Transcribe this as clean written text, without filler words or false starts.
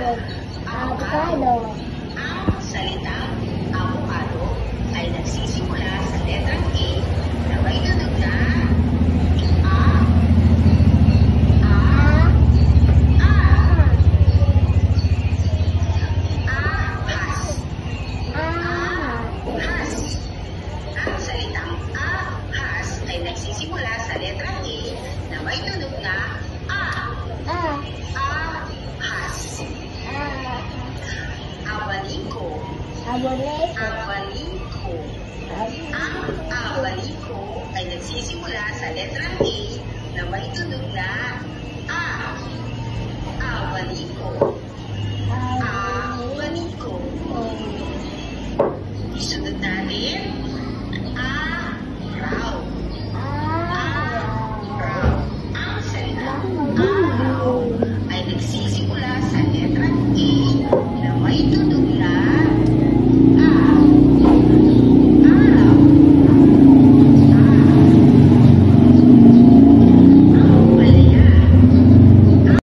Avocado. Ang salitang avocado ay nagsisimula sa letrang A na may tunog na A, A, A. Ahas. Ahas. Ang salitang ahas ay nagsisimula sa letrang A na may tunog na A. Ahas. Abaliko. Abaliko. Ang abaliko ay nagsisimula sa letrang A na may tunog na A.